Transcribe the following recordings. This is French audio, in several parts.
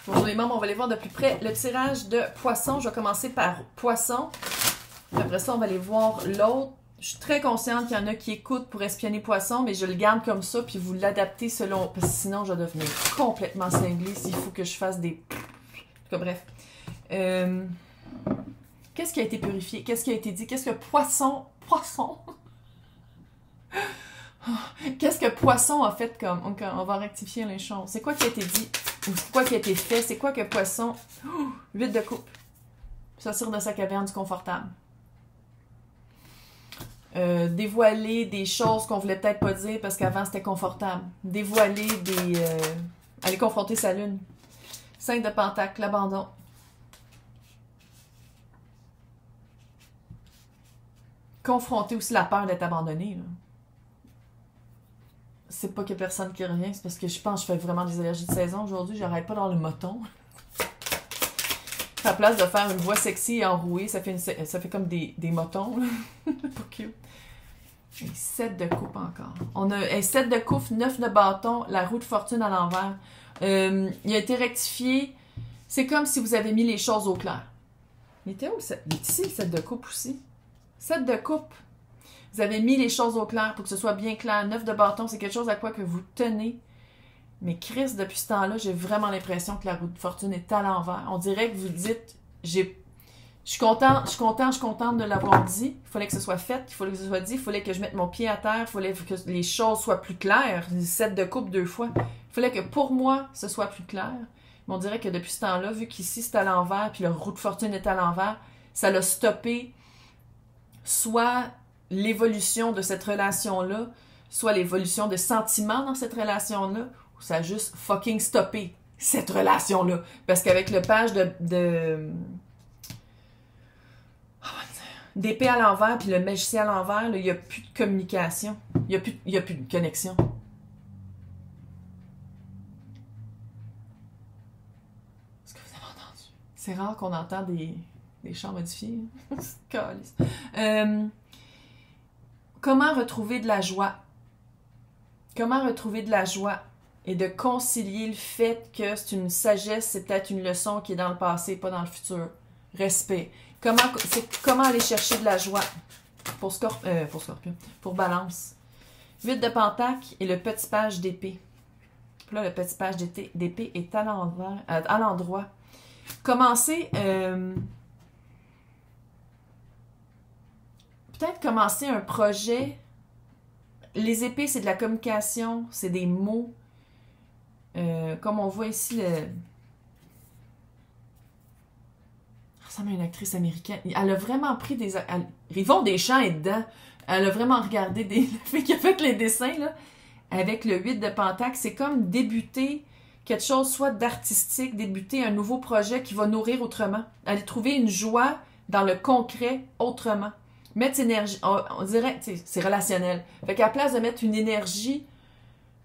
Bonjour les membres, on va aller voir de plus près le tirage de poisson. Je vais commencer par poisson. Après ça, on va aller voir l'autre. Je suis très consciente qu'il y en a qui écoutent pour espionner poisson, mais je le garde comme ça, puis vous l'adaptez selon... Parce que sinon, je vais devenir complètement cinglée s'il faut que je fasse des... En tout cas, bref. Qu'est-ce qui a été purifié? Qu'est-ce qui a été dit? Qu'est-ce que poisson... Poisson? Qu'est-ce que poisson a fait comme... On va rectifier les choses. C'est quoi qui a été dit? Ou c'est quoi qui a été fait? C'est quoi que poisson... 8 de coupe. Sortir de sa caverne du confortable. Dévoiler des choses qu'on voulait peut-être pas dire parce qu'avant c'était confortable. Dévoiler des... aller confronter sa lune. 5 de pentacle, l'abandon. Confronter aussi la peur d'être abandonné. Là. C'est pas qu'il y a personne qui revient, c'est parce que je pense que je fais vraiment des allergies de saison aujourd'hui. J'arrête pas dans le moton. À la place de faire une voix sexy et enrouée, ça fait comme des motons. Pas cute. Et 7 de coupe encore. On a 7 de coupe, 9 de bâton, la roue de fortune à l'envers. Il a été rectifié. C'est comme si vous avez mis les choses au clair. Il était où? Il est ici, le 7 de coupe aussi. 7 de coupe. Vous avez mis les choses au clair pour que ce soit bien clair. 9 de bâton, c'est quelque chose à quoi que vous tenez. Mais Chris, depuis ce temps-là, j'ai vraiment l'impression que la roue de fortune est à l'envers. On dirait que vous dites, je suis contente de l'avoir dit. Il fallait que ce soit fait, il fallait que ce soit dit, il fallait que je mette mon pied à terre, il fallait que les choses soient plus claires. 7 de coupe 2 fois. Il fallait que pour moi, ce soit plus clair. Mais on dirait que depuis ce temps-là, vu qu'ici c'est à l'envers, puis la roue de fortune est à l'envers, ça l'a stoppé soit l'évolution de cette relation-là, soit l'évolution de sentiments dans cette relation-là, ou ça a juste fucking stoppé cette relation-là. Parce qu'avec le page d'épée à l'envers puis le magicien à l'envers, il n'y a plus de communication. Il n'y a plus de connexion. Est-ce que vous avez entendu? C'est rare qu'on entend des chants modifiés. Comment retrouver de la joie? Comment retrouver de la joie et de concilier le fait que c'est une sagesse, c'est peut-être une leçon qui est dans le passé, pas dans le futur. Respect. Comment aller chercher de la joie pour Scorpion, pour Balance. 8 de pentacle et le petit page d'épée. Là, le petit page d'épée est à l'endroit. Commencez... peut-être commencer un projet. Les épées, c'est de la communication, c'est des mots. Comme on voit ici, elle ressemble à une actrice américaine. Elle a vraiment pris des... Yvon Deschamps est dedans. Elle a vraiment regardé la fille qui a fait les dessins, là, avec le 8 de pentacle. C'est comme débuter quelque chose, soit d'artistique, débuter un nouveau projet qui va nourrir autrement. Aller trouver une joie dans le concret autrement. Mettre énergie, on dirait, c'est relationnel. Fait qu'à la place de mettre une énergie,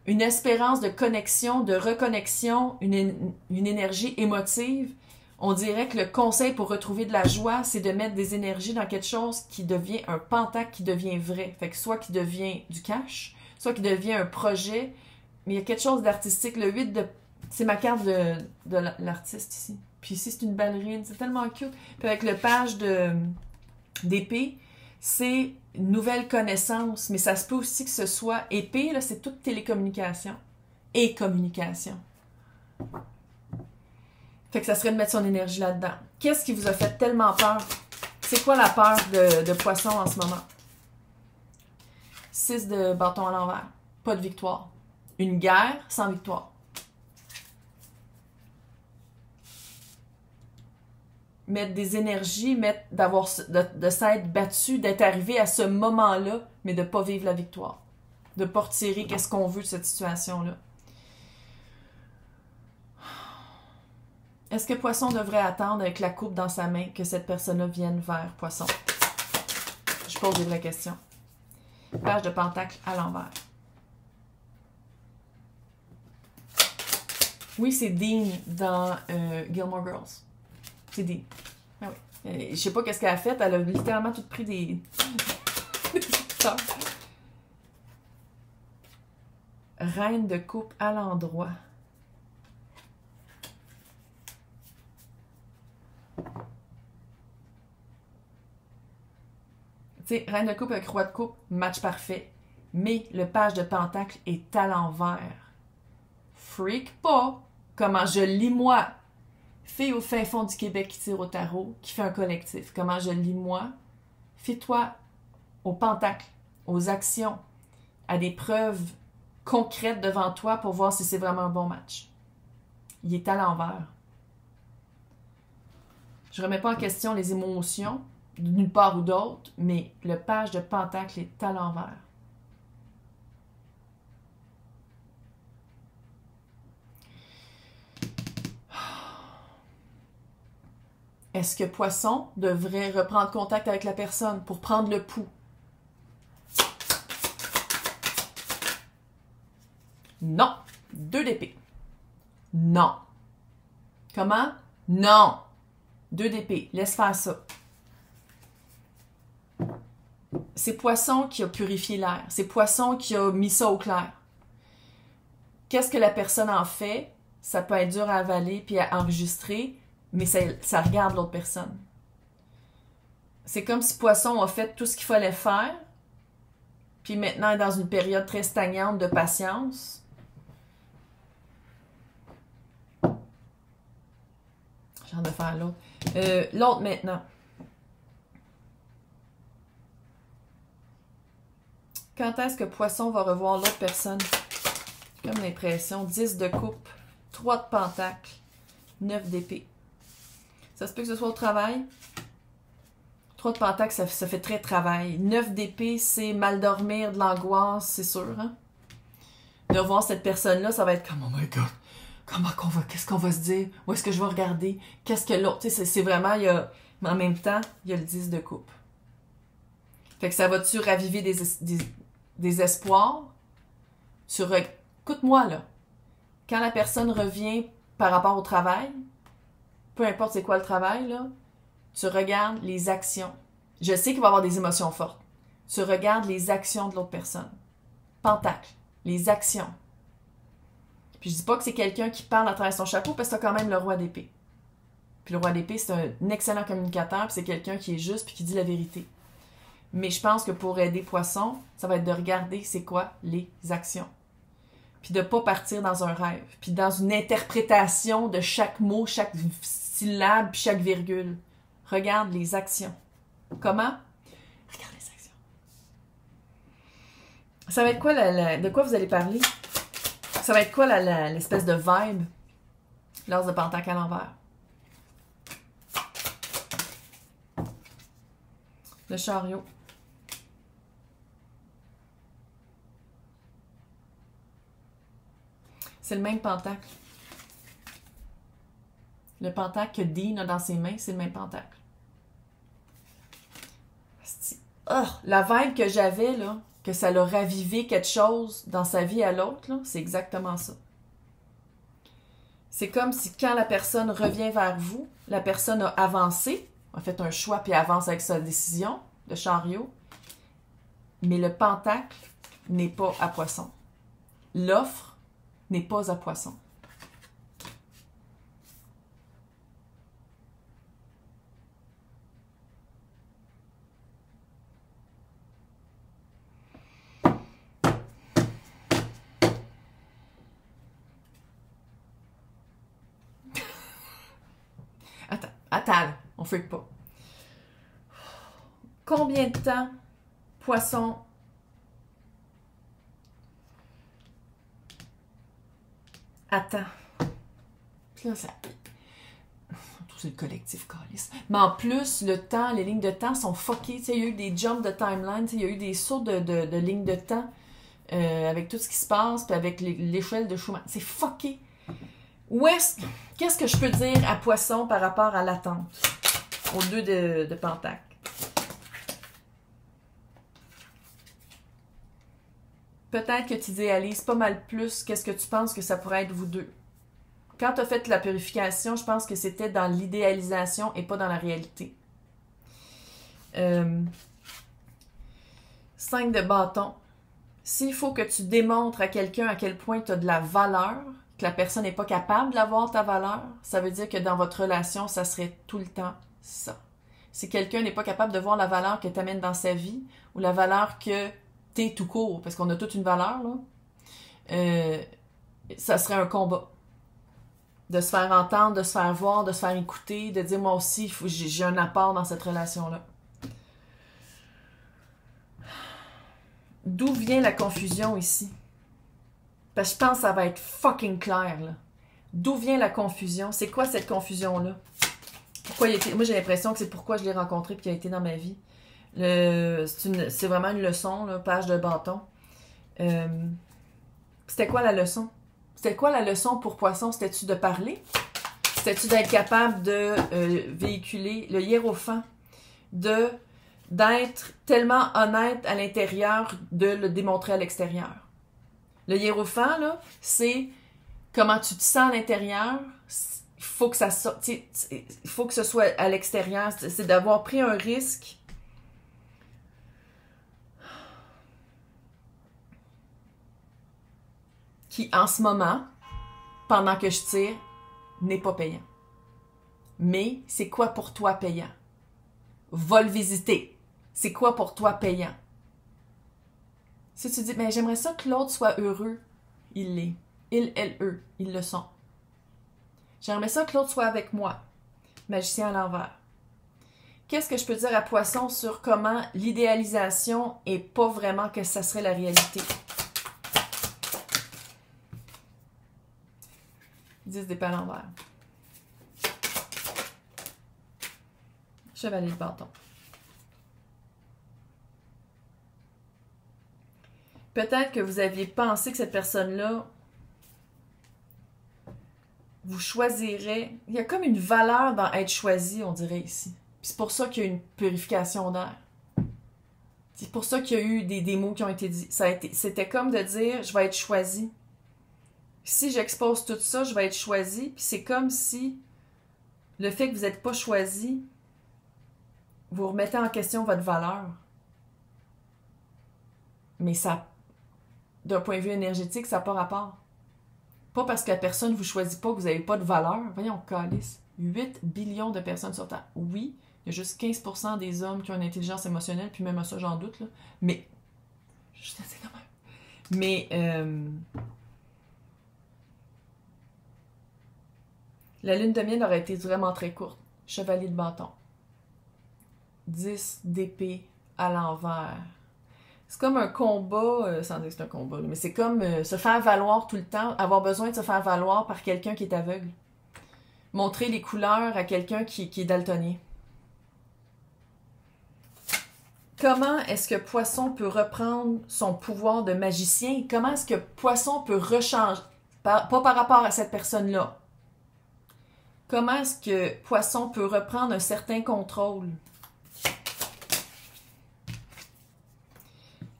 une espérance de connexion, de reconnexion, une énergie émotive, on dirait que le conseil pour retrouver de la joie, c'est de mettre des énergies dans quelque chose qui devient un pentacle, qui devient vrai. Fait que soit qui devient du cash, soit qui devient un projet, mais il y a quelque chose d'artistique. Le 8 de... C'est ma carte de l'artiste ici. Puis ici, c'est une ballerine. C'est tellement cute. Puis avec le page d'épée, c'est une nouvelle connaissance, mais ça se peut aussi que ce soit épée, là, c'est toute télécommunication et communication. Fait que ça serait de mettre son énergie là-dedans. Qu'est-ce qui vous a fait tellement peur? C'est quoi la peur de poisson en ce moment? 6 de bâton à l'envers. Pas de victoire. Une guerre sans victoire. Mettre des énergies, de s'être battu, d'être arrivé à ce moment-là, mais de ne pas vivre la victoire. De ne pas retirer qu'est-ce qu'on veut de cette situation-là. Est-ce que Poisson devrait attendre avec la coupe dans sa main que cette personne-là vienne vers Poisson? Je pose des vraies questions. Page de pentacle à l'envers. Oui, c'est Dean dans Gilmore Girls. C'est Dean. Ah oui. Je sais pas qu'est-ce qu'elle a fait. Elle a littéralement tout pris des... Reine de coupe à l'endroit. sais, reine de coupe avec roi de coupe, match parfait. Mais le page de pentacle est à l'envers. Freak pas! Comment je lis moi? Fille au fin fond du Québec qui tire au tarot, qui fait un collectif. Comment je lis moi? Fie-toi au pentacle, aux actions, à des preuves concrètes devant toi pour voir si c'est vraiment un bon match. Il est à l'envers. Je ne remets pas en question les émotions, d'une part ou d'autre, mais le page de pentacle est à l'envers. Est-ce que Poisson devrait reprendre contact avec la personne pour prendre le pouls? Non. 2 d'épée. Non. Comment? Non. 2 d'épée. Laisse faire ça. C'est Poisson qui a purifié l'air. C'est Poisson qui a mis ça au clair. Qu'est-ce que la personne en fait? Ça peut être dur à avaler puis à enregistrer, mais ça regarde l'autre personne. C'est comme si Poisson a fait tout ce qu'il fallait faire, puis maintenant est dans une période très stagnante de patience. J'ai hâte de faire l'autre. L'autre maintenant. Quand est-ce que Poisson va revoir l'autre personne? J'ai comme l'impression. 10 de coupe, 3 de pentacle, 9 d'épée. Ça se peut que ce soit au travail. 3 de pentacle, ça fait très travail. 9 d'épée, c'est mal dormir, de l'angoisse, c'est sûr. Hein? De revoir cette personne-là, ça va être comme « Oh my God! Qu'est-ce qu'on va se dire? Où est-ce que je vais regarder? Qu'est-ce que l'autre? » Tu sais, c'est vraiment, mais en même temps, il y a le 10 de coupe. Fait que ça va-tu raviver des espoirs? Écoute-moi, là. Quand la personne revient par rapport au travail, peu importe c'est quoi le travail, là, tu regardes les actions. Je sais qu'il va y avoir des émotions fortes. Tu regardes les actions de l'autre personne. Pentacle, les actions. Puis je dis pas que c'est quelqu'un qui parle à travers son chapeau parce que t'as quand même le roi d'épée. Puis le roi d'épée, c'est un excellent communicateur, puis c'est quelqu'un qui est juste puis qui dit la vérité. Mais je pense que pour aider Poisson, ça va être de regarder c'est quoi les actions. Puis de pas partir dans un rêve, puis dans une interprétation de chaque mot, chaque syllabe, puis chaque virgule. Regarde les actions. Comment? Regarde les actions. Ça va être quoi, de quoi vous allez parler? Ça va être quoi l'espèce de vibe? L'as de pentacle à l'envers. Le chariot. C'est le même pentacle. Le pentacle que Dean a dans ses mains, c'est le même pentacle. Oh, la vibe que j'avais, là, que ça l'a ravivé quelque chose dans sa vie à l'autre, là, c'est exactement ça. C'est comme si quand la personne revient vers vous, la personne a avancé, a fait un choix puis avance avec sa décision, le chariot, mais le pentacle n'est pas à Poisson. L'offre n'est pas à Poisson. Attends, on freak pas. Combien de temps Poisson attend? Puis là, ça... C'est le collectif calice. Mais en plus, le temps, les lignes de temps sont fuckées. Il y a eu des jumps de timeline, il y a eu des sauts de lignes de temps avec tout ce qui se passe, puis avec l'échelle de Schumann. C'est fucké. Qu'est-ce que je peux dire à Poisson par rapport à l'attente? Aux 2 de pentacle. Peut-être que tu idéalises pas mal plus qu'est-ce que tu penses que ça pourrait être vous deux. Quand tu as fait la purification, je pense que c'était dans l'idéalisation et pas dans la réalité. 5 de bâton. S'il faut que tu démontres à quelqu'un à quel point tu as de la valeur, que la personne n'est pas capable d'avoir ta valeur, ça veut dire que dans votre relation, ça serait tout le temps ça. si quelqu'un n'est pas capable de voir la valeur que tu amènes dans sa vie ou la valeur que t'es tout court, parce qu'on a toute une valeur, là, ça serait un combat. De se faire entendre, de se faire voir, de se faire écouter, de dire moi aussi, j'ai un apport dans cette relation-là. D'où vient la confusion ici? Parce que je pense que ça va être fucking clair, là. D'où vient la confusion? C'est quoi cette confusion-là? Pourquoi il était... Moi, j'ai l'impression que c'est pourquoi je l'ai rencontré et qu'il a été dans ma vie. C'est vraiment une leçon, là, page de bâton. C'était quoi la leçon? C'était quoi la leçon pour Poisson? C'était-tu de parler? C'était-tu d'être capable de véhiculer le hiérophant? D'être tellement honnête à l'intérieur, de le démontrer à l'extérieur. Le hiérophant, là, c'est comment tu te sens à l'intérieur. Il faut que ça sorte, il faut que ce soit à l'extérieur. C'est d'avoir pris un risque qui, en ce moment, pendant que je tire, n'est pas payant. Mais c'est quoi pour toi payant? Va le visiter. C'est quoi pour toi payant? Si tu dis, mais j'aimerais ça que l'autre soit heureux, il l'est. Il, elle, eux, ils le sont. J'aimerais ça que l'autre soit avec moi. Magicien à l'envers. Qu'est-ce que je peux dire à Poisson sur comment l'idéalisation est pas vraiment que ça serait la réalité? 10 d'épée à l'envers. Chevalier de bâton. Peut-être que vous aviez pensé que cette personne-là, vous choisirez. Il y a comme une valeur dans être choisi, on dirait ici. Puis c'est pour ça qu'il y a une purification d'air. C'est pour ça qu'il y a eu des mots qui ont été dits. C'était comme de dire, je vais être choisi. Si j'expose tout ça, je vais être choisi. Puis c'est comme si le fait que vous n'êtes pas choisi, vous remettez en question votre valeur. Mais ça, d'un point de vue énergétique, ça n'a pas rapport. Pas parce que la personne ne vous choisit pas que vous n'avez pas de valeur. Voyons, calisse. 8 billions de personnes sur Terre. Oui, il y a juste 15% des hommes qui ont une intelligence émotionnelle, puis même à ça, j'en doute, là. Mais, je sais quand même. Mais, la lune de miel aurait été vraiment très courte. Chevalier de bâton. 10 d'épée à l'envers. C'est comme un combat, sans dire que c'est un combat, mais c'est comme se faire valoir tout le temps, avoir besoin de se faire valoir par quelqu'un qui est aveugle. Montrer les couleurs à quelqu'un qui est daltonien. Comment est-ce que Poisson peut reprendre son pouvoir de magicien? Comment est-ce que Poisson peut rechanger, pas par rapport à cette personne-là? Comment est-ce que Poisson peut reprendre un certain contrôle?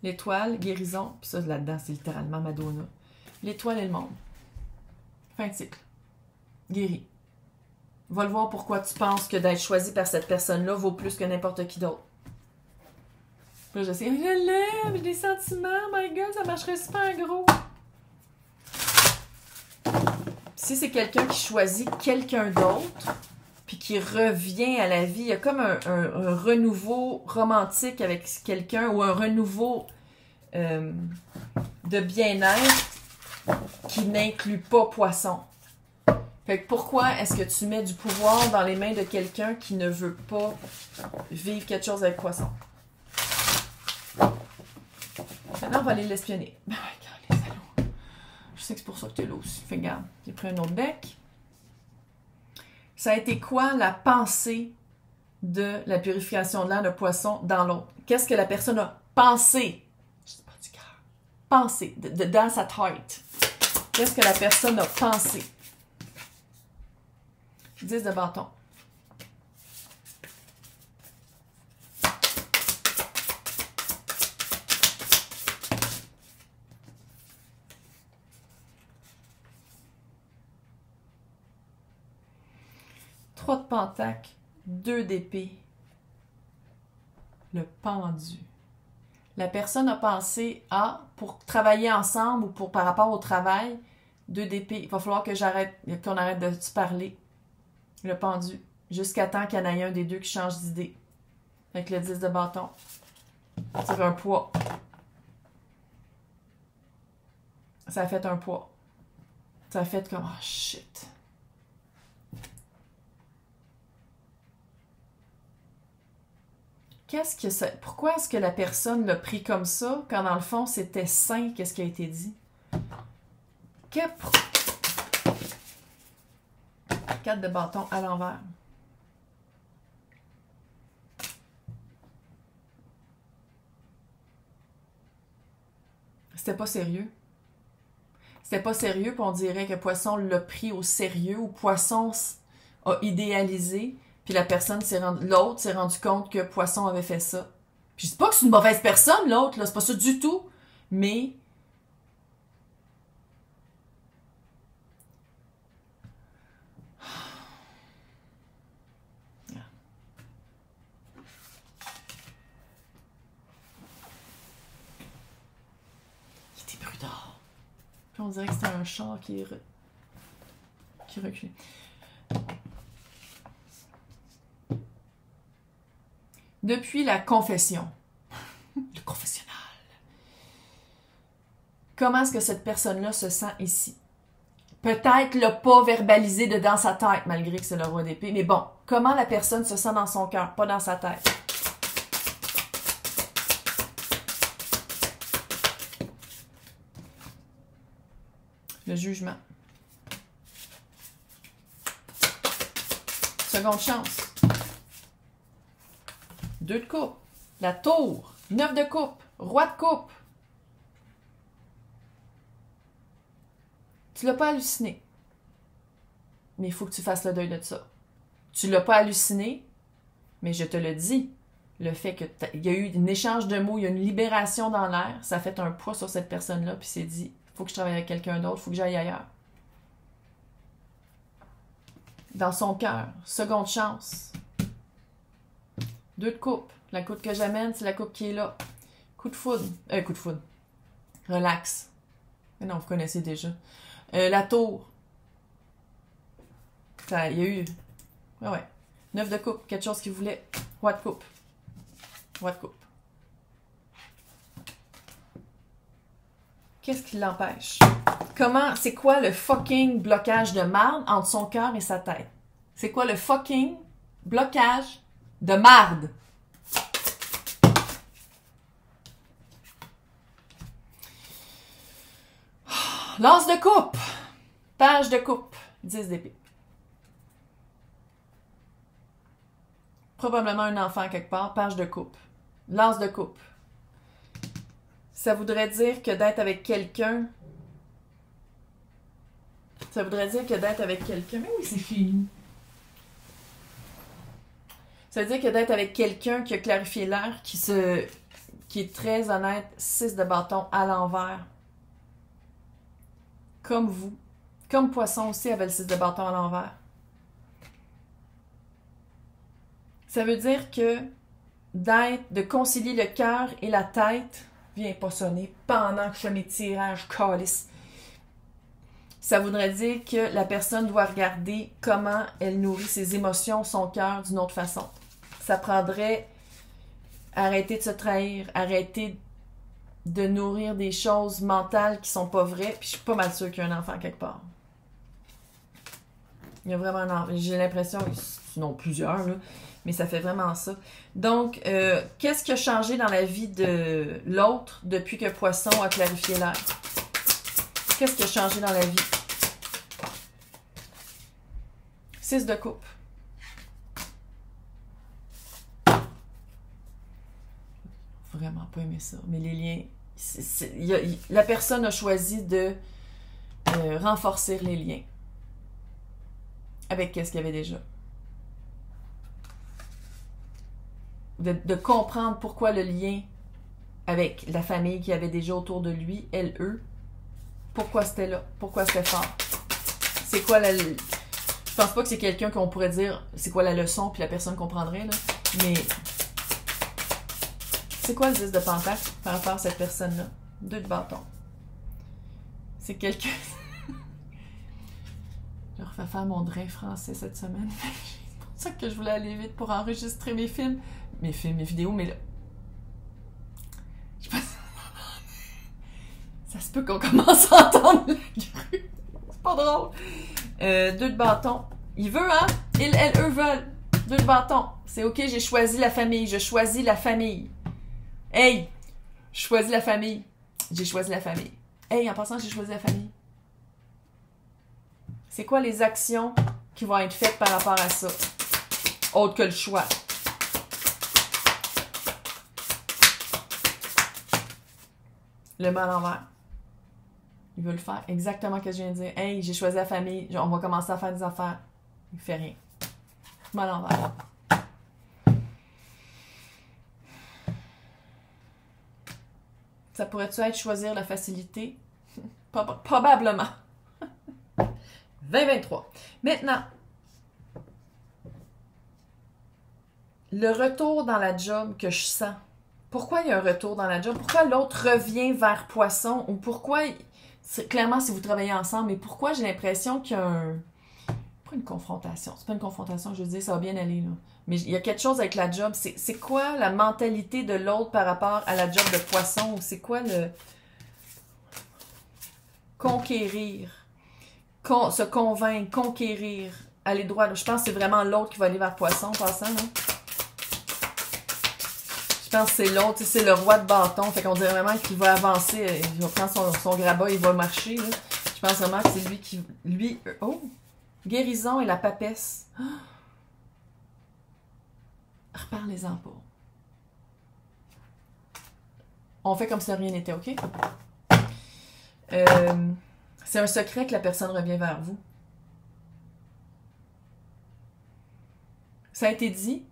L'étoile, guérison, puis ça là-dedans, c'est littéralement Madonna. L'étoile et le monde. Fin de cycle. Guéri. Va le voir pourquoi tu penses que d'être choisi par cette personne-là vaut plus que n'importe qui d'autre. Puis là, je sais, je l'aime, j'ai des sentiments, my God, ça marcherait super gros. Si c'est quelqu'un qui choisit quelqu'un d'autre, puis qui revient à la vie, il y a comme un renouveau romantique avec quelqu'un ou un renouveau de bien-être qui n'inclut pas Poisson. Fait que pourquoi est-ce que tu mets du pouvoir dans les mains de quelqu'un qui ne veut pas vivre quelque chose avec Poisson? Maintenant, on va aller l'espionner. Ben ouais, les salauds. Je sais que c'est pour ça que tu es là aussi. Fait que regarde, j'ai pris un autre deck. Ça a été quoi la pensée de la purification de l'air de Poisson dans l'autre? Qu'est-ce que la personne a pensé? Je dis pas du cœur. Pensé, dans sa tête. Qu'est-ce que la personne a pensé? 10 de bâton. Trois de pentacle, 2 d'épée, le pendu. La personne a pensé à, pour travailler ensemble ou pour par rapport au travail, 2 d'épée. Il va falloir que qu'on arrête de se parler. Le pendu. Jusqu'à temps qu'il y en ait un des deux qui change d'idée. avec le 10 de bâton. C'est un poids. Ça a fait un poids. Ça a fait comme, oh shit. Qu'est-ce que ça... Pourquoi est-ce que la personne l'a pris comme ça, quand dans le fond, c'était sain, qu'est-ce qui a été dit? 4 de bâton à l'envers. C'était pas sérieux. C'était pas sérieux, puis on dirait que Poisson l'a pris au sérieux, ou Poisson a idéalisé, puis la personne l'autre s'est rendu compte que Poisson avait fait ça. Puis je dis pas que c'est une mauvaise personne, l'autre, là, c'est pas ça du tout, mais... Puis on dirait que c'était un char qui reculait. Depuis la confession, le confessionnal, comment est-ce que cette personne-là se sent ici? Peut-être l'a pas verbalisé de dans sa tête, malgré que c'est le roi d'épée, mais bon, comment la personne se sent dans son cœur, pas dans sa tête? Le jugement. Seconde chance. 2 de coupe. La tour. 9 de coupe. Roi de coupe. Tu l'as pas halluciné. Mais il faut que tu fasses le deuil de ça. Tu l'as pas halluciné, mais je te le dis. Le fait qu'il y a eu un échange de mots, il y a une libération dans l'air, ça a fait un poids sur cette personne-là, puis c'est dit... Faut que je travaille avec quelqu'un d'autre, faut que j'aille ailleurs. Dans son cœur, seconde chance. 2 de coupe. La coupe que j'amène, c'est la coupe qui est là. Coup de foudre. Coup de foudre. Relax. Mais non, vous connaissez déjà. La tour. Il y a eu... Ouais. 9 de coupe. Quelque chose qu'il voulait. Roi de coupe. Roi de coupe. Qu'est-ce qui l'empêche? Comment, c'est quoi le fucking blocage de marde entre son cœur et sa tête? C'est quoi le fucking blocage de marde? L'as de coupe. Page de coupe. 10 d'épée. Probablement un enfant quelque part. Page de coupe. L'as de coupe. Ça voudrait dire que d'être avec quelqu'un... Ça voudrait dire que d'être avec quelqu'un... Mais oui, c'est fini. Ça veut dire que d'être avec quelqu'un qui a clarifié l'air, qui est très honnête, 6 de bâton à l'envers. Comme vous. Comme Poisson aussi avait le 6 de bâton à l'envers. Ça veut dire que de concilier le cœur et la tête... Viens pas sonner pendant que je fais mes tirages calices. Ça voudrait dire que la personne doit regarder comment elle nourrit ses émotions, son cœur d'une autre façon. Ça prendrait arrêter de se trahir, arrêter de nourrir des choses mentales qui sont pas vraies. Puis je suis pas mal sûre qu'il y a un enfant quelque part. Il y a vraiment un enfant. J'ai l'impression, sinon plusieurs, là. Mais ça fait vraiment ça. Donc, qu'est-ce qui a changé dans la vie de l'autre depuis que Poisson a clarifié l'air? Qu'est-ce qui a changé dans la vie? 6 de coupe. Vraiment pas aimé ça. Mais les liens... la personne a choisi de renforcer les liens. Avec qu'est-ce qu'il y avait déjà. De comprendre pourquoi le lien avec la famille qu'il y avait déjà autour de lui, elle, eux, pourquoi c'était là, pourquoi c'était fort. C'est quoi la... Je pense pas que c'est quelqu'un qu'on pourrait dire c'est quoi la leçon puis la personne comprendrait, là, mais c'est quoi le 10 de pentacle par rapport à cette personne-là? 2 de bâton. C'est quelqu'un... Je refais faire mon drain français cette semaine. C'est ça que je voulais aller vite pour enregistrer mes films. Mes vidéos, mais là... Je pense... Ça se peut qu'on commence à entendre la grue. C'est pas drôle. 2 de bâton. Il veut, hein? Il, elle, eux veulent. 2 de bâton. C'est OK, j'ai choisi la famille. Je choisis la famille. Hey! Je choisis la famille. J'ai choisi la famille. Hey, en passant, j'ai choisi la famille. C'est quoi les actions qui vont être faites par rapport à ça? Autre que le choix. Le mal à l'envers. Il veut le faire. Exactement ce que je viens de dire. Hey, j'ai choisi la famille. On va commencer à faire des affaires. Il fait rien. Mal à l'envers. Ça pourrait-tu être choisir la facilité? Probablement. 2023. Maintenant, le retour dans la job que je sens. Pourquoi il y a un retour dans la job? Pourquoi l'autre revient vers Poisson? Ou pourquoi... Clairement, si vous travaillez ensemble, mais pourquoi j'ai l'impression qu'il y a un... Pas une confrontation. C'est pas une confrontation, je veux dire, ça va bien aller, là. Mais il y a quelque chose avec la job. C'est quoi la mentalité de l'autre par rapport à la job de Poisson? Ou c'est quoi le... Conquérir. Se convaincre, conquérir, aller droit. Je pense que c'est vraiment l'autre qui va aller vers Poisson, en passant, là. Je pense que c'est l'autre, c'est le roi de bâton. Fait qu'on dirait vraiment qu'il va avancer. Il va prendre son grabat, il va marcher, là. Je pense vraiment que c'est lui qui... Oh! Guérison et la papesse. Oh. Reparlez-en pas. On fait comme si rien n'était, OK? C'est un secret que la personne revient vers vous. Ça a été dit.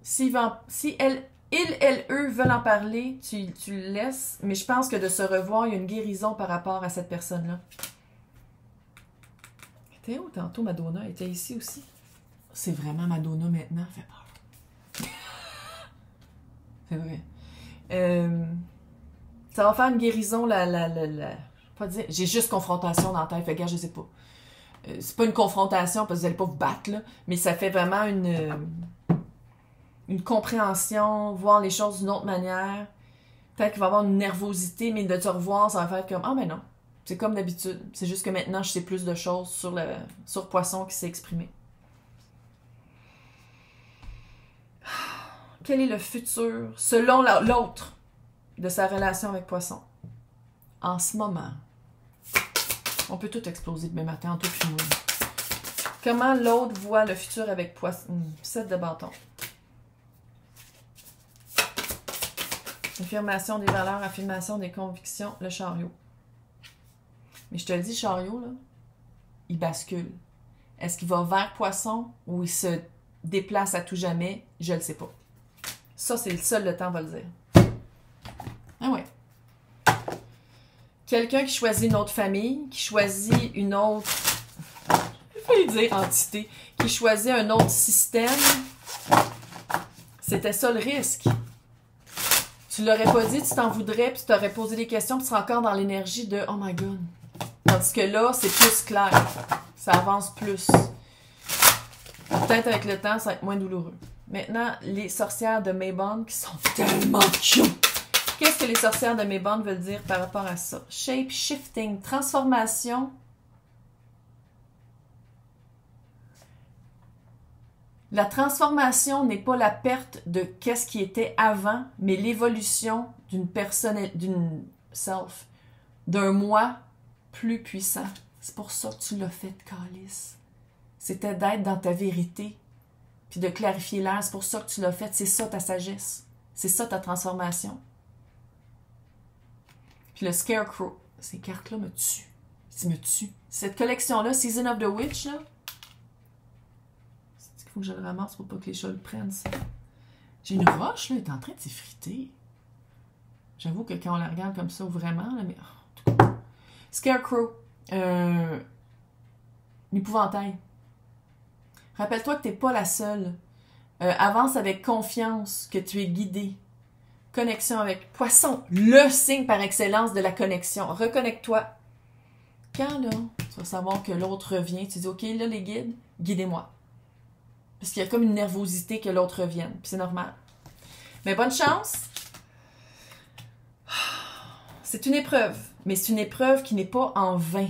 Si eux veulent en parler, tu le laisses. Mais je pense que de se revoir, il y a une guérison par rapport à cette personne-là. Elle était où tantôt, Madonna? Elle était ici aussi. C'est vraiment Madonna maintenant. Ça fait peur. C'est vrai. Ça va faire une guérison, pas dire. J'ai juste confrontation dans la tête. Fait gars, je sais pas. C'est pas une confrontation parce que vous allez pas vous battre, là. Mais ça fait vraiment une compréhension, voir les choses d'une autre manière. Peut-être qu'il va y avoir une nervosité, mais de te revoir, ça va faire comme ah, mais non. C'est comme d'habitude. C'est juste que maintenant, je sais plus de choses sur Poisson qui s'est exprimé. Quel est le futur, selon l'autre, de sa relation avec Poisson? En ce moment. On peut tout exploser demain matin, en tout puis moi. Comment l'autre voit le futur avec Poisson? 7 de bâton. Affirmation des valeurs, affirmation des convictions, le chariot. Mais je te le dis, chariot, là, il bascule. Est-ce qu'il va vers Poisson ou il se déplace à tout jamais? Je le sais pas. Ça, c'est le temps va le dire. Ah ouais. Quelqu'un qui choisit une autre famille, qui choisit une autre... Je vais dire entité. Qui choisit un autre système. C'était ça le risque. Tu l'aurais pas dit, tu t'en voudrais, puis tu t'aurais posé des questions, puis tu seras encore dans l'énergie de « Oh my God ». Tandis que là, c'est plus clair. Ça avance plus. Peut-être avec le temps, ça va être moins douloureux. Maintenant, les sorcières de Mabon qui sont tellement cute. Qu'est-ce que les sorcières de Mabon veulent dire par rapport à ça? Shape shifting, transformation. La transformation n'est pas la perte de qu'est-ce qui était avant, mais l'évolution d'une personne, d'une self, d'un moi plus puissant. C'est pour ça que tu l'as fait, Calice. C'était d'être dans ta vérité, puis de clarifier l'air. C'est pour ça que tu l'as fait. C'est ça ta sagesse. C'est ça ta transformation. Puis le Scarecrow, ces cartes-là me tuent. Ça me tue. Cette collection-là, Season of the Witch, là, il faut que je le ramasse pour pas que les chats le prennent, ça. J'ai une roche, là, elle est en train de s'effriter. J'avoue que quand on la regarde comme ça, vraiment, là, mais... Oh, en tout cas. Scarecrow. L'épouvantail. Rappelle-toi que t'es pas la seule. Avance avec confiance que tu es guidé. Connexion avec Poisson. Le signe par excellence de la connexion. Reconnecte-toi. Quand, là, tu vas savoir que l'autre revient, tu dis, OK, là, les guides, guidez-moi. Parce qu'il y a comme une nervosité que l'autre revienne. Puis c'est normal. Mais bonne chance. C'est une épreuve. Mais c'est une épreuve qui n'est pas en vain.